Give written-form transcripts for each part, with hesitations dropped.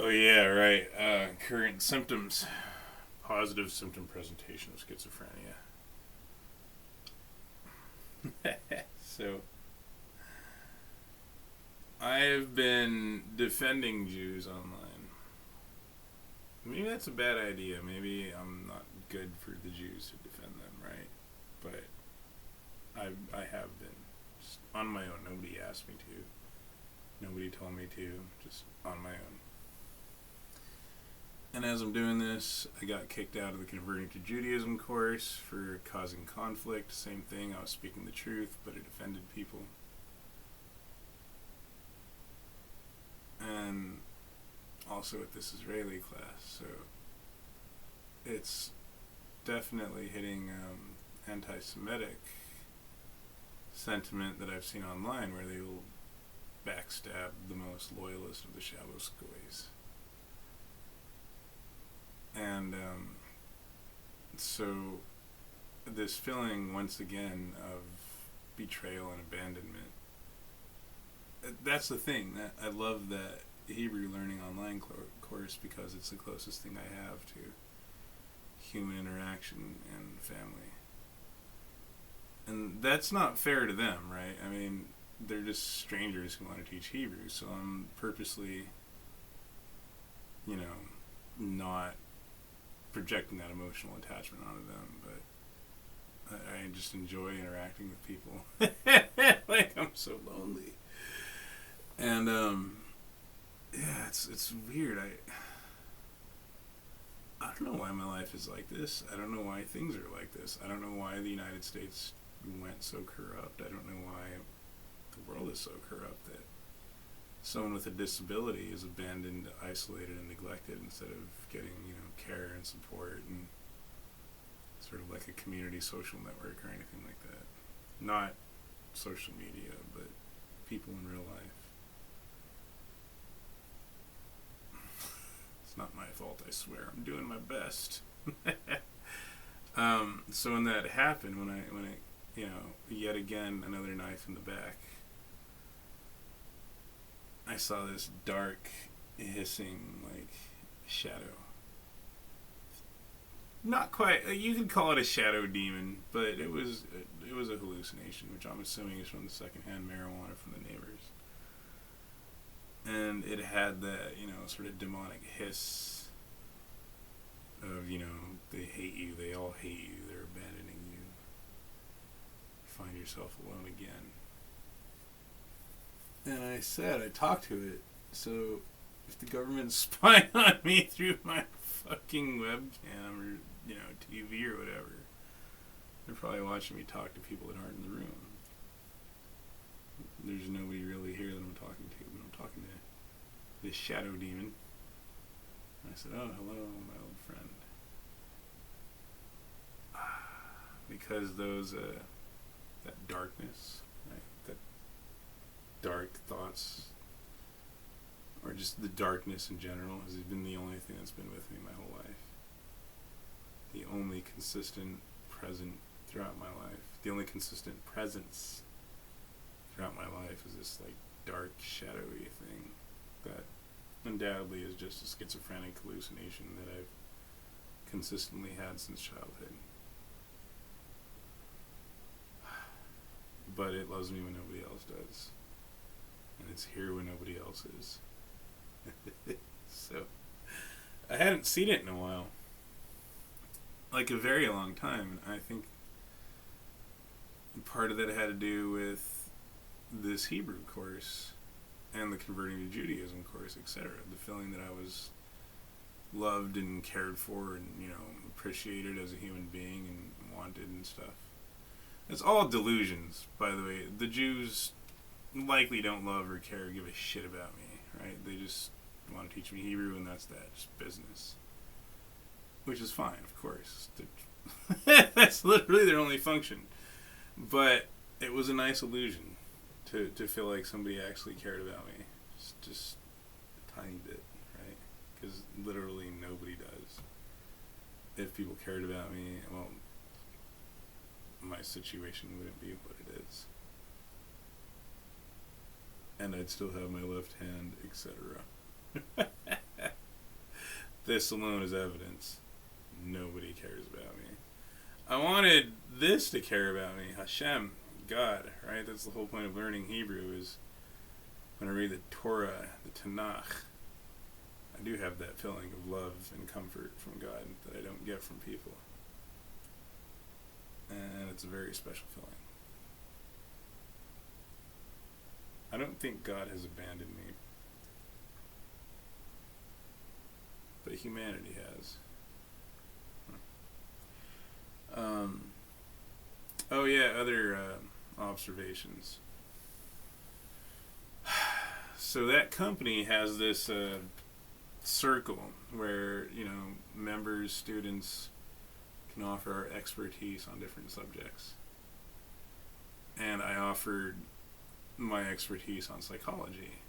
Oh yeah, right. Current symptoms, positive symptom presentation of schizophrenia. So I've been defending Jews online. Maybe that's a bad idea. Maybe I'm not good for the Jews to defend them, right? But I have been just on my own. Nobody asked me to. Nobody told me to. Just on my own. And as I'm doing this, I got kicked out of the Converting to Judaism course for causing conflict. Same thing, I was speaking the truth, but it offended people. And also with this Israeli class, so it's definitely hitting anti-Semitic sentiment that I've seen online, where they will backstab the most loyalist of the Shabbos goys. And so this feeling once again of betrayal and abandonment. That's the thing. That I love that Hebrew learning online course because it's the closest thing I have to human interaction and family. And that's not fair to them, right? I mean, they're just strangers who want to teach Hebrew, so I'm purposely, not projecting that emotional attachment onto them, but I just enjoy interacting with people. Like, I'm so lonely. And, yeah, it's weird. I don't know why my life is like this. I don't know why things are like this. I don't know why the United States went so corrupt. I don't know why the world is so corrupt that someone with a disability is abandoned, isolated, and neglected instead of getting, care and support and sort of like a community social network or anything like that. Not social media, but people in real life. It's not my fault, I swear. I'm doing my best. So when that happened, when I, yet again, another knife in the back, I saw this dark, hissing, shadow. Not quite. You could call it a shadow demon, but it was a hallucination, which I'm assuming is from the secondhand marijuana from the neighbors. And it had that, sort of demonic hiss of, they hate you, they all hate you, they're abandoning you. You find yourself alone again. And I talked to it, so if the government's spying on me through my fucking webcam or, TV or whatever, they're probably watching me talk to people that aren't in the room. There's nobody really here that I'm talking to, but I'm talking to this shadow demon. And I said, oh, hello, my old friend. Because that darkness, right, that dark thoughts, or just the darkness in general, has been the only thing that's been with me my whole life. The only consistent present throughout my life. The only consistent presence throughout my life is this dark, shadowy thing that undoubtedly is just a schizophrenic hallucination that I've consistently had since childhood. But it loves me when nobody else does. And it's here when nobody else is. So, I hadn't seen it in a while. Like a very long time. And I think part of that had to do with this Hebrew course and the Converting to Judaism course, etc. The feeling that I was loved and cared for and, appreciated as a human being and wanted and stuff. It's all delusions, by the way. The Jews likely don't love or care or give a shit about me, right? They just want to teach me Hebrew, and that's that. Just business. Which is fine, of course. That's literally their only function. But it was a nice illusion to feel like somebody actually cared about me. Just a tiny bit, right? Because literally nobody does. If people cared about me, well, my situation wouldn't be what it is. And I'd still have my left hand, etc. This alone is evidence. Nobody cares about me. I wanted this to care about me. Hashem, God, right? That's the whole point of learning Hebrew is when I read the Torah, the Tanakh, I do have that feeling of love and comfort from God that I don't get from people. And it's a very special feeling. I don't think God has abandoned me, but humanity has. Oh yeah, other observations. So that company has this circle where, members, students can offer our expertise on different subjects. And I offered my expertise on psychology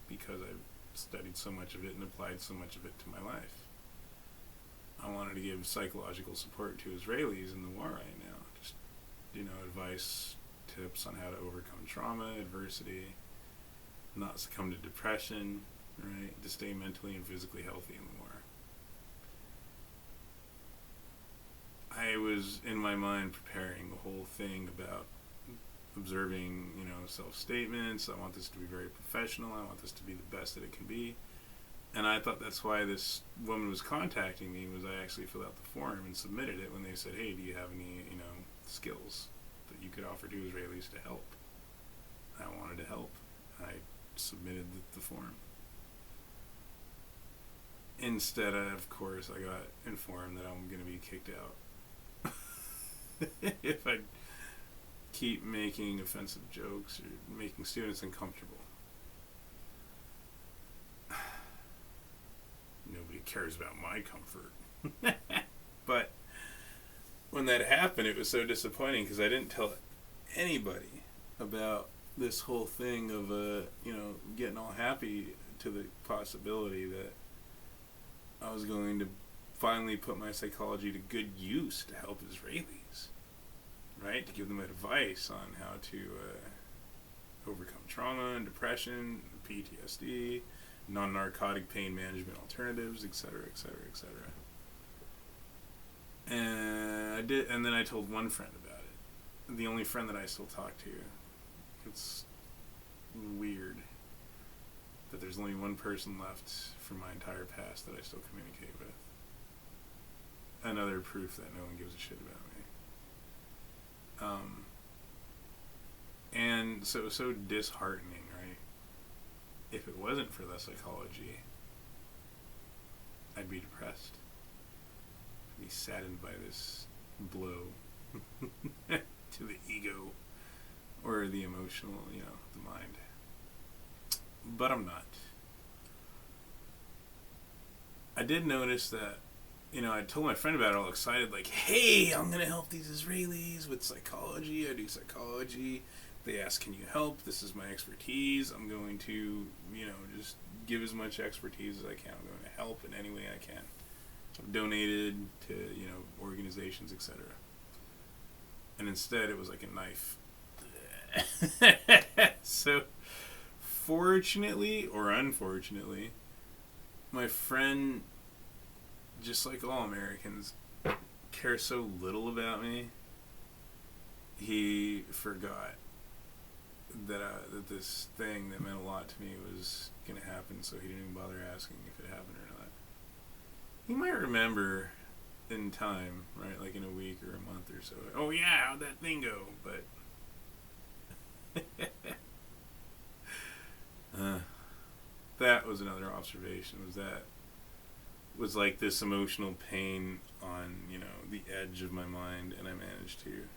because I've studied so much of it and applied so much of it to my life. I wanted to give psychological support to Israelis in the war right now. Just, advice, tips on how to overcome trauma, adversity, not succumb to depression, right? To stay mentally and physically healthy in the war. I was, in my mind, preparing a whole thing about observing, self-statements. I want this to be very professional. I want this to be the best that it can be. And I thought that's why this woman was contacting me, was I actually filled out the form and submitted it when they said, hey, do you have any, skills that you could offer to Israelis to help? I wanted to help. I submitted the form. Instead, of course, I got informed that I'm going to be kicked out if I keep making offensive jokes or making students uncomfortable. Nobody cares about my comfort. But when that happened, it was so disappointing because I didn't tell anybody about this whole thing of, getting all happy to the possibility that I was going to finally put my psychology to good use to help Israelis, right? To give them advice on how to overcome trauma and depression, PTSD, non-narcotic pain management alternatives, etc., etc., etc. And I did, and then I told one friend about it. The only friend that I still talk to. It's weird that there's only one person left from my entire past that I still communicate with. Another proof that no one gives a shit about me. And so it was so disheartening, right? If it wasn't for the psychology, I'd be depressed. I'd be saddened by this blow to the ego or the emotional, the mind. But I'm not. I did notice that, I told my friend about it all excited, like, hey, I'm going to help these Israelis with psychology. I do psychology. They ask, can you help? This is my expertise. I'm going to, just give as much expertise as I can. I'm going to help in any way I can. I've donated to, organizations, etc. And instead, it was like a knife. So, fortunately or unfortunately, my friend, just like all Americans, cares so little about me. He forgot that this thing that meant a lot to me was going to happen, so he didn't even bother asking if it happened or not. He might remember in time, right, like in a week or a month or so. Oh yeah, how'd that thing go? But that was another observation, was like this emotional pain on, the edge of my mind, and I managed to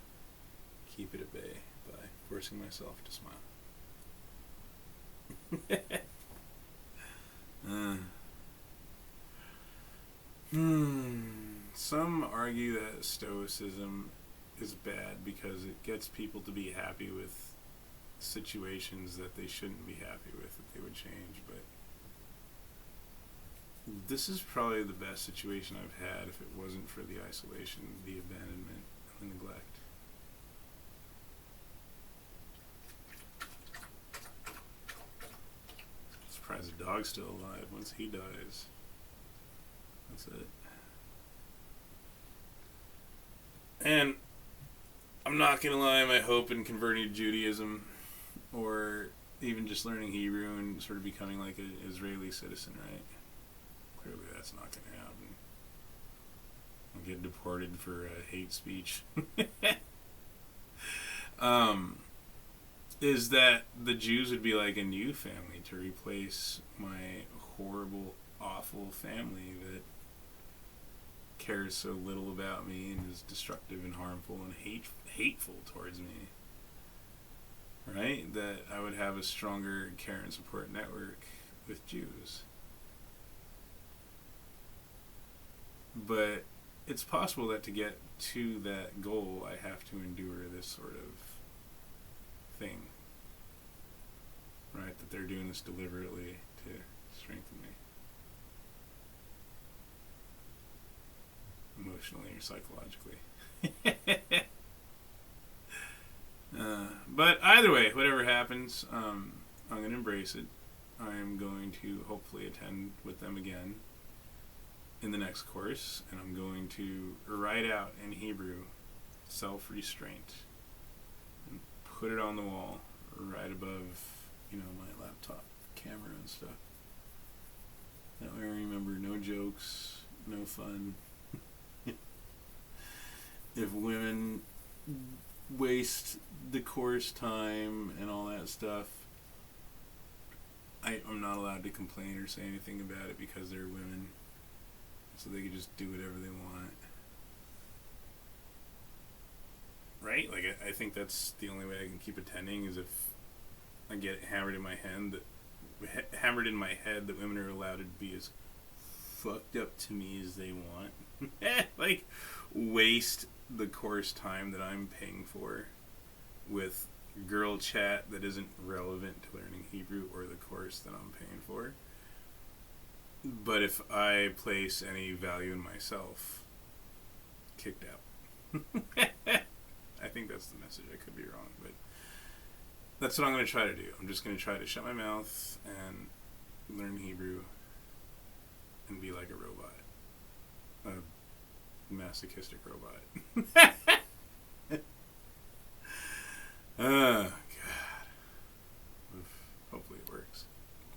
keep it at bay by forcing myself to smile. Some argue that Stoicism is bad because it gets people to be happy with situations that they shouldn't be happy with, that they would change, but this is probably the best situation I've had if it wasn't for the isolation, the abandonment, and the neglect. I'm surprised the dog's still alive once he dies. That's it. And I'm not gonna lie, my hope in converting to Judaism, or even just learning Hebrew and sort of becoming like an Israeli citizen, right? Clearly, that's not gonna happen. I'll get deported for hate speech. Is that the Jews would be like a new family to replace my horrible, awful family that cares so little about me and is destructive and harmful and hateful towards me. Right? That I would have a stronger care and support network with Jews. But it's possible that to get to that goal, I have to endure this sort of thing. Right? That they're doing this deliberately to strengthen me. Emotionally or psychologically. But either way, whatever happens, I'm going to embrace it. I am going to hopefully attend with them again in the next course, and I'm going to write out in Hebrew self-restraint and put it on the wall right above, my laptop camera and stuff. That way I remember no jokes, no fun. If women waste the course time and all that stuff, I'm not allowed to complain or say anything about it because they're women. So they can just do whatever they want. Right? Like, I think that's the only way I can keep attending is if I get hammered in my head that women are allowed to be as fucked up to me as they want. Like, waste the course time that I'm paying for with girl chat that isn't relevant to learning Hebrew or the course that I'm paying for. But if I place any value in myself, kicked out. I think that's the message. I could be wrong, but that's what I'm going to try to do. I'm just going to try to shut my mouth and learn Hebrew and be like a robot. A masochistic robot.